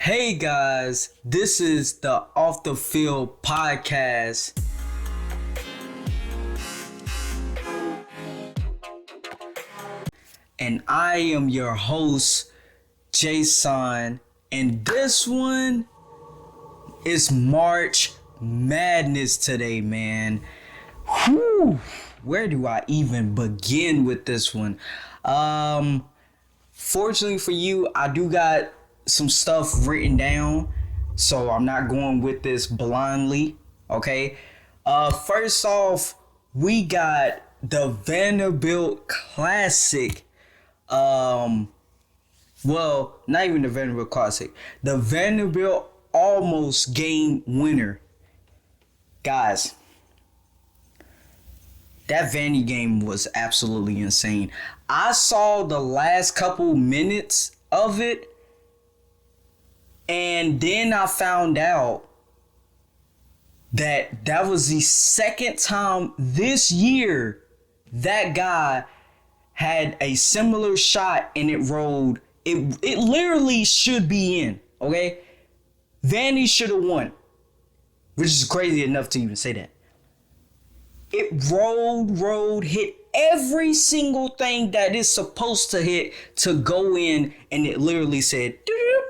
Hey guys, this is the Off the Field podcast. And I am your host, Jason. And this one is March Madness today, man. Whew, where do I even begin with this one? Fortunately for you, I do got some stuff written down, so I'm not going with this blindly. Okay. First off, we got the Vanderbilt Classic. Well, not even the Vanderbilt Classic. The Vanderbilt almost game winner. Guys, that Vandy game was absolutely insane. I saw the last couple minutes of it, and then I found out that was the second time this year that guy had a similar shot and it rolled. It literally should be in, okay? Vandy should have won, which is crazy enough to even say that. It rolled, hit every single thing that it's supposed to hit to go in, and it literally said,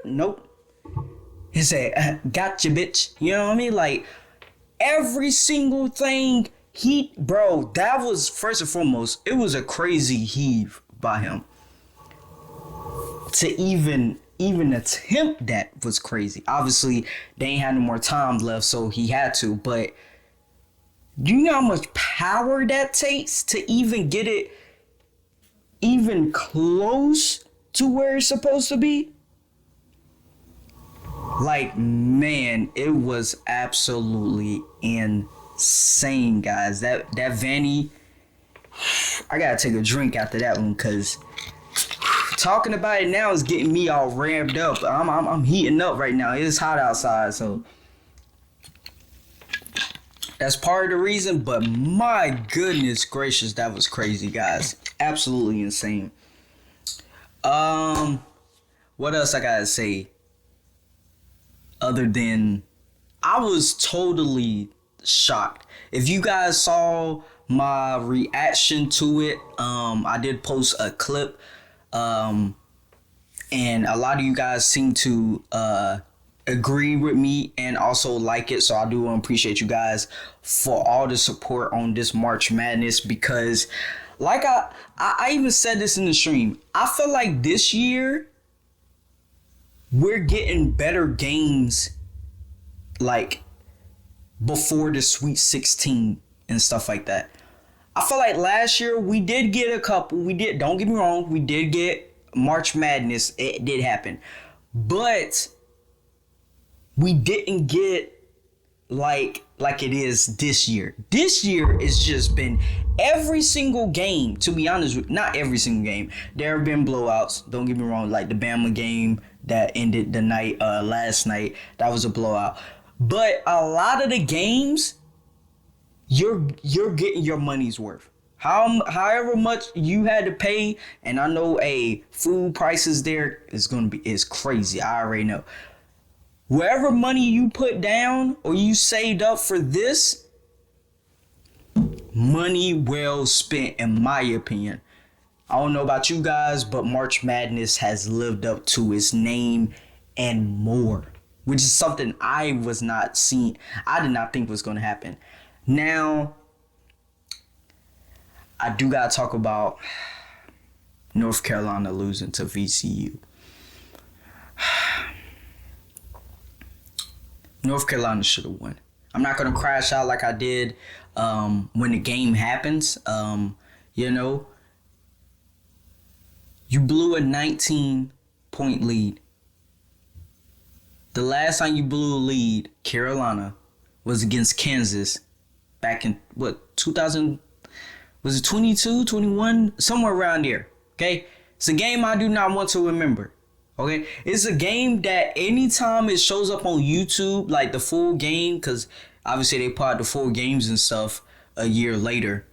nope. It said, gotcha, bitch. You know what I mean? Like, every single thing that was, first and foremost, it was a crazy heave by him. To even attempt that was crazy. Obviously, they ain't had no more time left, so he had to, but do you know how much power that takes to even get it even close to where it's supposed to be? Like, man, it was absolutely insane, guys. That Vanny, I gotta take a drink after that one, because talking about it now is getting me all ramped up. I'm heating up right now. It's hot outside, so that's part of the reason. But my goodness gracious, that was crazy, guys. Absolutely insane. What else I gotta say? Other than, I was totally shocked. If you guys saw my reaction to it, I did post a clip, and a lot of you guys seem to agree with me and also like it. So I do appreciate you guys for all the support on this March Madness, because like I even said this in the stream, I feel like this year we're getting better games like before the Sweet 16 and stuff like that. I feel like last year we did get a couple. Don't get me wrong, we did get March Madness. It did happen. But we didn't get like it is this year. This year it's just been every single game, to be honest, not every single game. There have been blowouts, don't get me wrong, like the Bama game that ended the night last night. That was a blowout. But a lot of the games, you're getting your money's worth. However much you had to pay, and I know food prices there is crazy. I already know. Wherever money you put down or you saved up for this, money well spent, in my opinion. I don't know about you guys, but March Madness has lived up to its name and more, which is something I did not think was going to happen. Now, I do got to talk about North Carolina losing to VCU. North Carolina should have won. I'm not going to crash out like I did when the game happens. You blew a 19-point lead. The last time you blew a lead, Carolina, was against Kansas back in, 2000? Was it 22, 21? Somewhere around there, okay? It's a game I do not want to remember, okay? It's a game that anytime it shows up on YouTube, like the full game, because obviously they put out the full games and stuff a year later.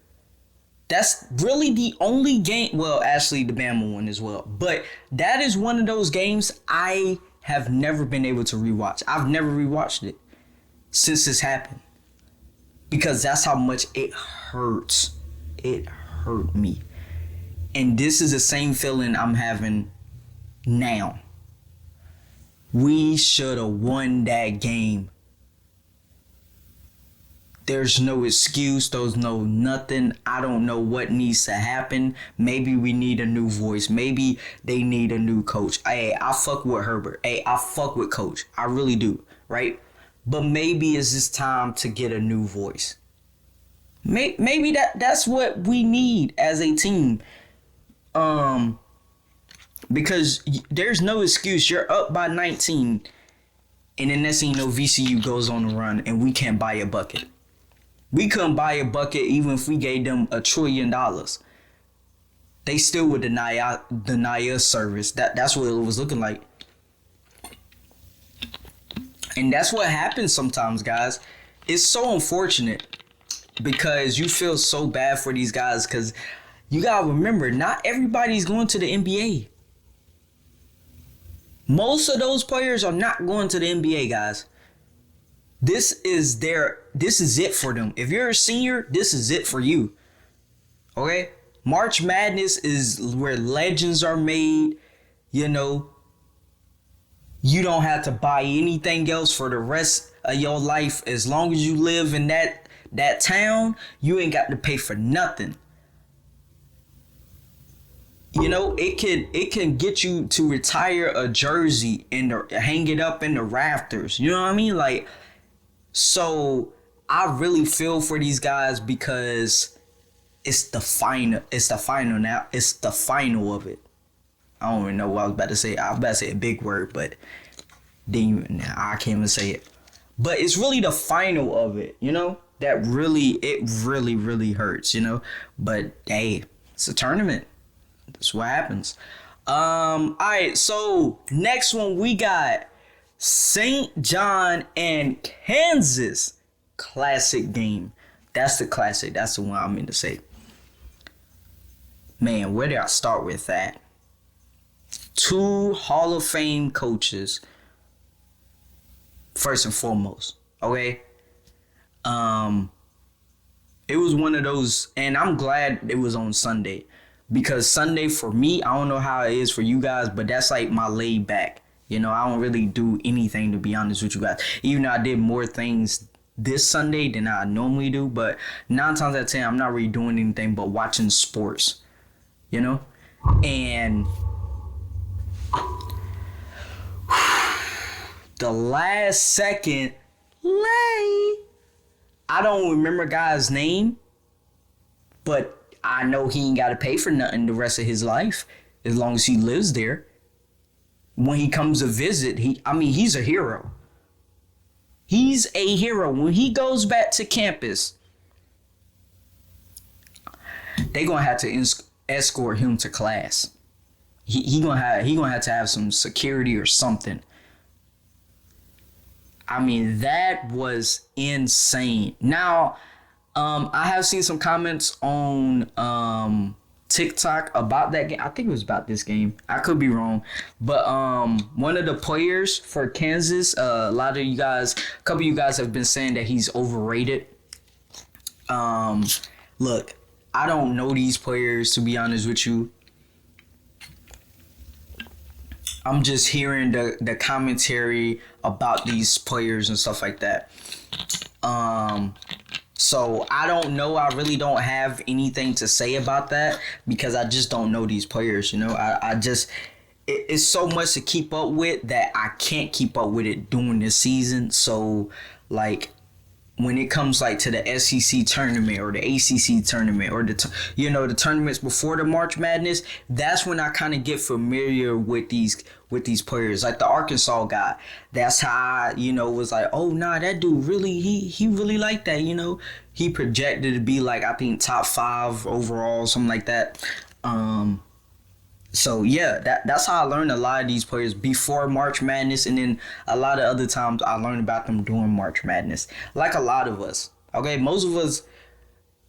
That's really the only game. Well, actually, the Bama one as well. But that is one of those games I have never been able to rewatch. I've never rewatched it since this happened. Because that's how much it hurts. It hurt me. And this is the same feeling I'm having now. We should have won that game. There's no excuse. There's no nothing. I don't know what needs to happen. Maybe we need a new voice. Maybe they need a new coach. Hey, I fuck with Herbert. Hey, I fuck with Coach. I really do. Right? But maybe it's just time to get a new voice. Maybe that's what we need as a team. Because there's no excuse. You're up by 19. And then next thing you know, VCU goes on the run and we can't buy a bucket. We couldn't buy a bucket even if we gave them $1 trillion. They still would deny us service. That's what it was looking like. And that's what happens sometimes, guys. It's so unfortunate because you feel so bad for these guys because you got to remember, not everybody's going to the NBA. Most of those players are not going to the NBA, guys. This is it for them. If you're a senior, this is it for you. Okay? March Madness is where legends are made. You know, you don't have to buy anything else for the rest of your life. As long as you live in that town, you ain't got to pay for nothing. You know, it can get you to retire a jersey and hang it up in the rafters. You know what I mean? Like, so I really feel for these guys because it's the final. It's the final now. It's the final of it. I don't even know what I was about to say. I was about to say a big word, but I can't even say it. But it's really the final of it, you know? It really hurts, you know? But hey, it's a tournament. That's what happens. Alright, so next one we got St. John and Kansas. Classic game. That's the classic. That's the one I meant to say. Man, where did I start with that? 2 Hall of Fame coaches. First and foremost. Okay? It was one of those, and I'm glad it was on Sunday. Because Sunday for me, I don't know how it is for you guys, but that's like my laid back. You know, I don't really do anything, to be honest with you guys. Even though I did more things this Sunday than I normally do. But 9 times out of 10, I'm not really doing anything but watching sports. You know? And the last second I don't remember guy's name, but I know he ain't got to pay for nothing the rest of his life as long as he lives there. When he comes to visit, he's a hero. He's a hero. When he goes back to campus, they gonna have to escort him to class. He gonna have to have some security or something. I mean, that was insane. Now, I have seen some comments on TikTok about that game. I think it was about this game. I could be wrong. But one of the players for Kansas, a couple of you guys have been saying that he's overrated. Look, I don't know these players, to be honest with you. I'm just hearing the commentary about these players and stuff like that. So I don't know. I really don't have anything to say about that because I just don't know these players. You know, it's so much to keep up with that I can't keep up with it during the season. So like when it comes like to the SEC tournament or the ACC tournament or the tournaments before the March Madness, that's when I kind of get familiar with these players. Like the Arkansas guy, that's how I, was like, oh nah, that dude really he really like that. He projected to be like, I think top 5 overall, something like that. So yeah, that's how I learned a lot of these players before March Madness, and then a lot of other times I learned about them during March Madness. Like a lot of us, okay, most of us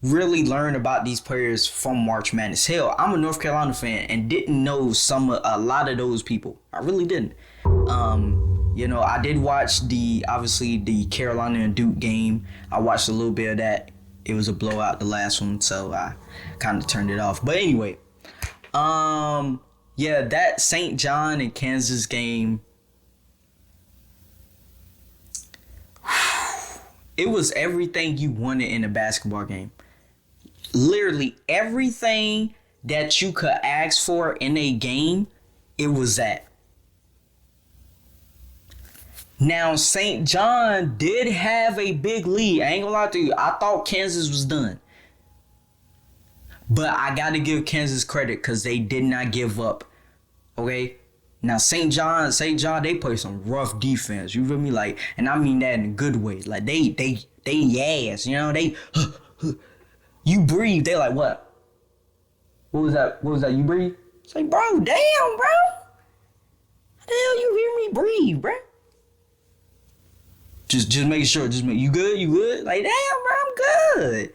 really learn about these players from March Madness. Hell, I'm a North Carolina fan and didn't know a lot of those people. I really didn't. I did watch the Carolina and Duke game. I watched a little bit of that. It was a blowout, the last one, so I kind of turned it off. But anyway, that St. John and Kansas game, it was everything you wanted in a basketball game. Literally everything that you could ask for in a game, it was that. Now, St. John did have a big lead. I ain't gonna lie to you. I thought Kansas was done. But I got to give Kansas credit because they did not give up. Okay? Now, St. John, they play some rough defense. You feel me? Like, and I mean that in a good way. Like, they ass, you breathe. They like, what? What was that? You breathe? It's like, bro, damn, bro. How the hell you hear me breathe, bro? Just make sure. You good? Like, damn, bro, I'm good.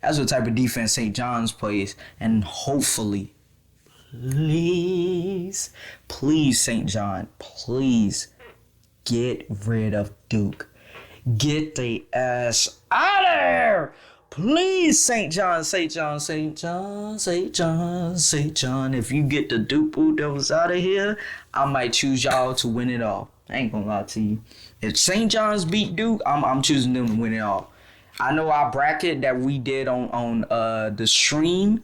That's what type of defense St. John's plays. And hopefully, please, St. John, please get rid of Duke. Get the ass out of there. Please, St. John. If you get the Duke Blue Devils out of here, I might choose y'all to win it all. I ain't gonna lie to you. If St. John's beat Duke, I'm choosing them to win it all. I know our bracket that we did on the stream,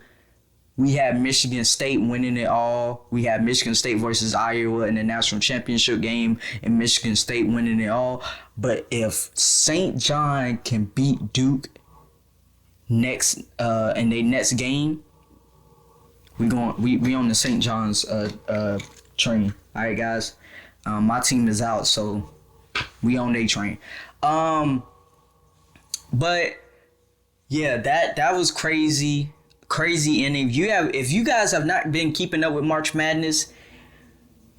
we had Michigan State winning it all. We had Michigan State versus Iowa in the national championship game and Michigan State winning it all. But if St. John can beat Duke in their next game, we on the St. John's train. All right, guys. My team is out, so we on their train. But yeah, that was crazy. And if you guys have not been keeping up with March Madness,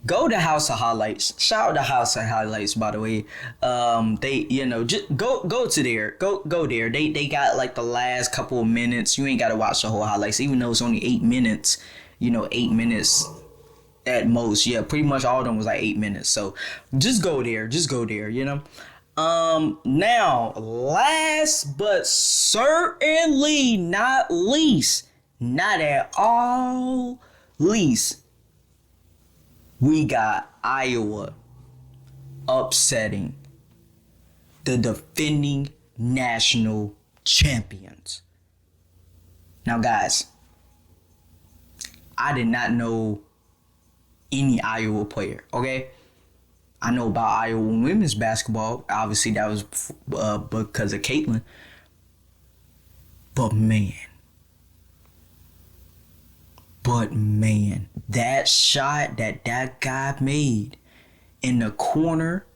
go to House of Highlights. Shout out to House of Highlights, by the way. They just go to there. Go there. They got like the last couple of minutes. You ain't gotta watch the whole highlights, even though it's only 8 minutes. 8 minutes at most. Yeah, pretty much all of them was like 8 minutes. So just go there. Now, last but certainly not least, not at all least, we got Iowa upsetting the defending national champions. Now, guys, I did not know any Iowa player, okay? I know about Iowa women's basketball. Obviously, that was because of Caitlin. But man, that shot that guy made in the corner,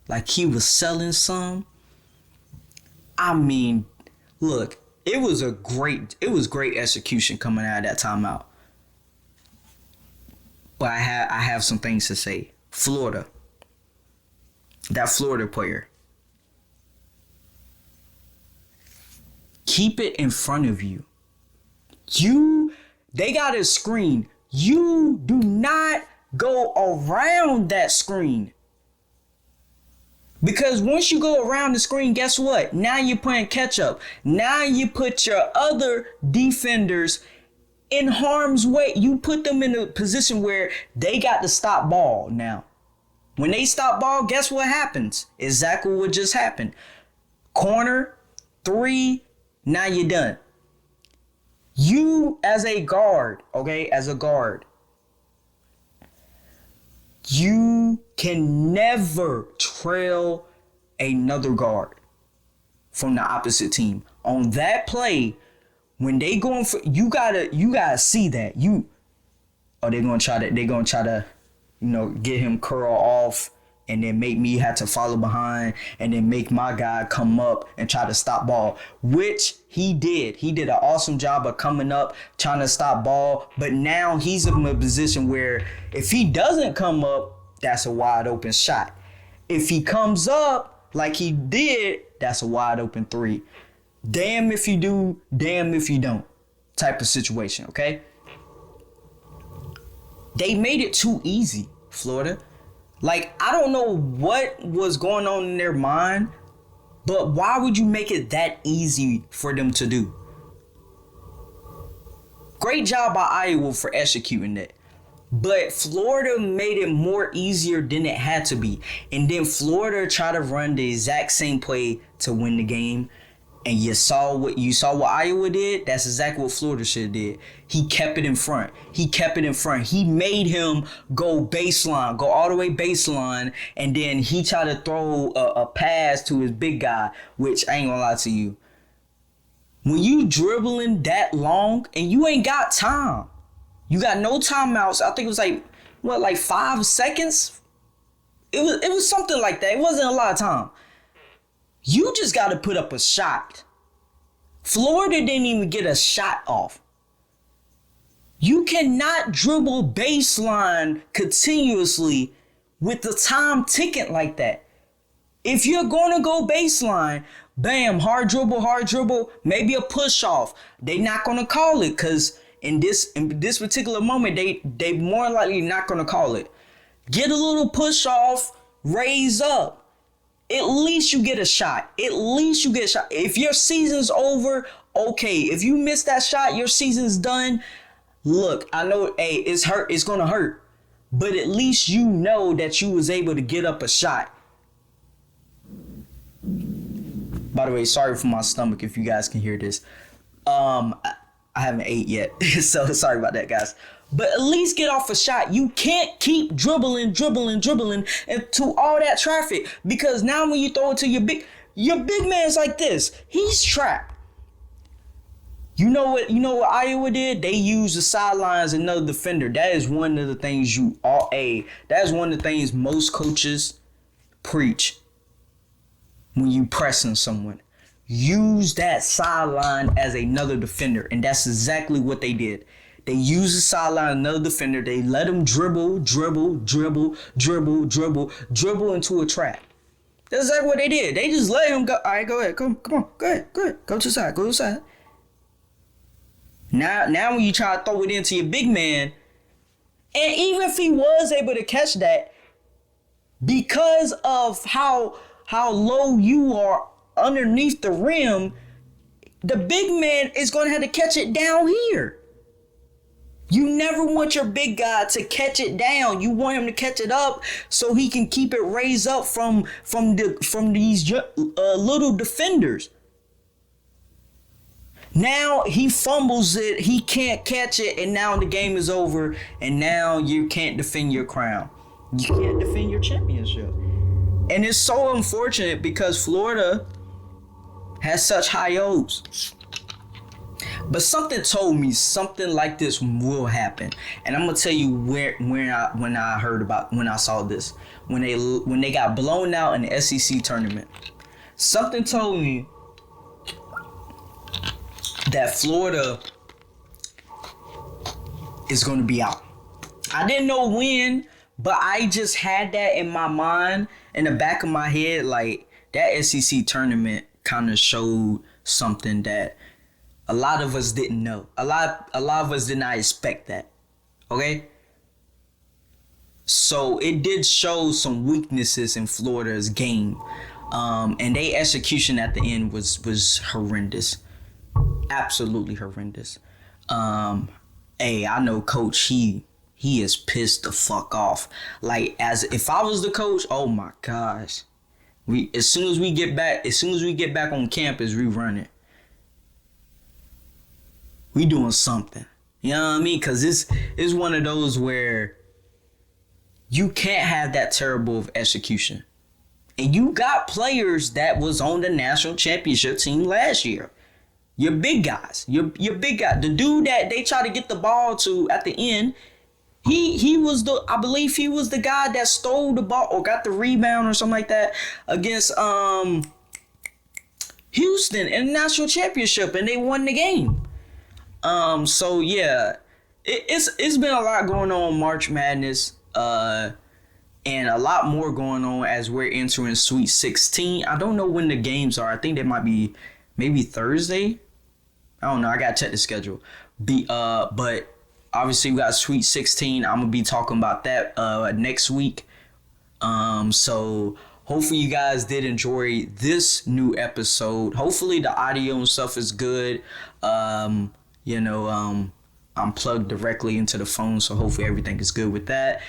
like he was selling some. I mean, look, it was great execution coming out of that timeout. But I have some things to say. Florida. That Florida player. Keep it in front of you. They got a screen. You do not go around that screen. Because once you go around the screen, guess what? Now you're playing catch up. Now you put your other defenders in harm's way. You put them in a position where they got to stop ball now. When they stop ball, guess what happens? Exactly what just happened. Corner, 3, now you're done. You as a guard, you can never trail another guard from the opposite team. On that play, when they going for, you gotta see that. They're gonna try to get him curl off and then make me have to follow behind and then make my guy come up and try to stop ball, which he did. He did an awesome job of coming up, trying to stop ball. But now he's in a position where if he doesn't come up, that's a wide open shot. If he comes up like he did, that's a wide open 3. damn if you do, damn if you don't type of situation, okay? They made it too easy, Florida. Like, I don't know what was going on in their mind, but why would you make it that easy for them to do? Great job by Iowa for executing that. But Florida made it more easier than it had to be. And then Florida tried to run the exact same play to win the game. And you saw what Iowa did. That's exactly what Florida should have did. He kept it in front. He made him go baseline, go all the way baseline, and then he tried to throw a pass to his big guy, which I ain't gonna lie to you. When you dribbling that long and you ain't got time, you got no timeouts. I think it was like 5 seconds. It was something like that. It wasn't a lot of time. You just got to put up a shot. Florida didn't even get a shot off. You cannot dribble baseline continuously with the time ticking like that. If you're going to go baseline, bam, hard dribble, maybe a push off. They not going to call it because in this particular moment, they more likely not going to call it. Get a little push off, raise up. At least you get a shot. If your season's over, okay. If you miss that shot, your season's done. Look, I know, hey, it's gonna hurt. But at least you know that you was able to get up a shot. By the way, sorry for my stomach if you guys can hear this. I haven't ate yet, so sorry about that, guys. But at least get off a shot. You can't keep dribbling into all that traffic, because now when you throw it to your big man's like this. He's trapped. You know what Iowa did? They used the sidelines and another defender. That is one of the things that is one of the things most coaches preach when you pressing someone. Use that sideline as another defender, and that's exactly what they did. They used the sideline, another defender. They let him dribble into a trap. That's exactly what they did. They just let him go. All right, go ahead. Come on. Go ahead. Go to the side. Now when you try to throw it into your big man, and even if he was able to catch that, because of how low you are underneath the rim, the big man is going to have to catch it down here. You never want your big guy to catch it down. You want him to catch it up so he can keep it raised up from these little defenders. Now he fumbles it, he can't catch it, and now the game is over, and now you can't defend your crown. You can't defend your championship. And it's so unfortunate because Florida has such high hopes. But something told me something like this will happen, and I'm gonna tell you when I saw this, when they got blown out in the SEC tournament. Something told me that Florida is going to be out. I didn't know when, but I just had that in my mind, in the back of my head, like that SEC tournament kind of showed something that a lot of us didn't know. A lot of us did not expect that. Okay? So it did show some weaknesses in Florida's game. And their execution at the end was horrendous. Absolutely horrendous. Hey, I know Coach, he is pissed the fuck off. Like, as if I was the coach, oh my gosh. As soon as we get back on campus, we run it. We doing something. You know what I mean? Because it's one of those where you can't have that terrible of execution. And you got players that was on the national championship team last year. Your big guys. Your big guy. The dude that they try to get the ball to at the end, I believe he was the guy that stole the ball or got the rebound or something like that against Houston in the national championship, and they won the game. So yeah, it's been a lot going on March Madness, and a lot more going on as we're entering Sweet 16. I don't know when the games are. I think they might be maybe Thursday. I don't know. I gotta check the schedule. But obviously we got Sweet 16. I'm gonna be talking about that next week. So hopefully you guys did enjoy this new episode. Hopefully the audio and stuff is good. You know, I'm plugged directly into the phone, so hopefully everything is good with that.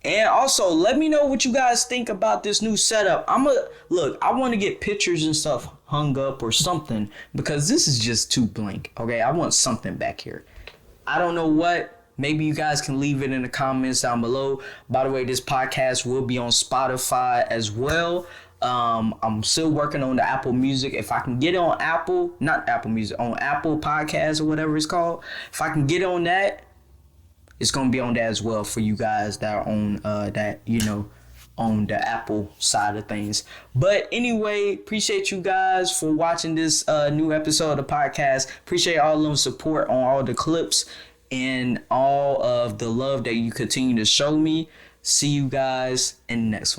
And also, let me know what you guys think about this new setup. I want to get pictures and stuff hung up or something because this is just too blank. Okay, I want something back here. I don't know what. Maybe you guys can leave it in the comments down below. By the way, this podcast will be on Spotify as well. I'm still working on the Apple Music. If I can get it on on Apple Podcasts or whatever it's called. If I can get on that, it's gonna be on that as well for you guys that are on on the Apple side of things. But anyway, appreciate you guys for watching this new episode of the podcast. Appreciate all of the support on all the clips and all of the love that you continue to show me. See you guys in the next one.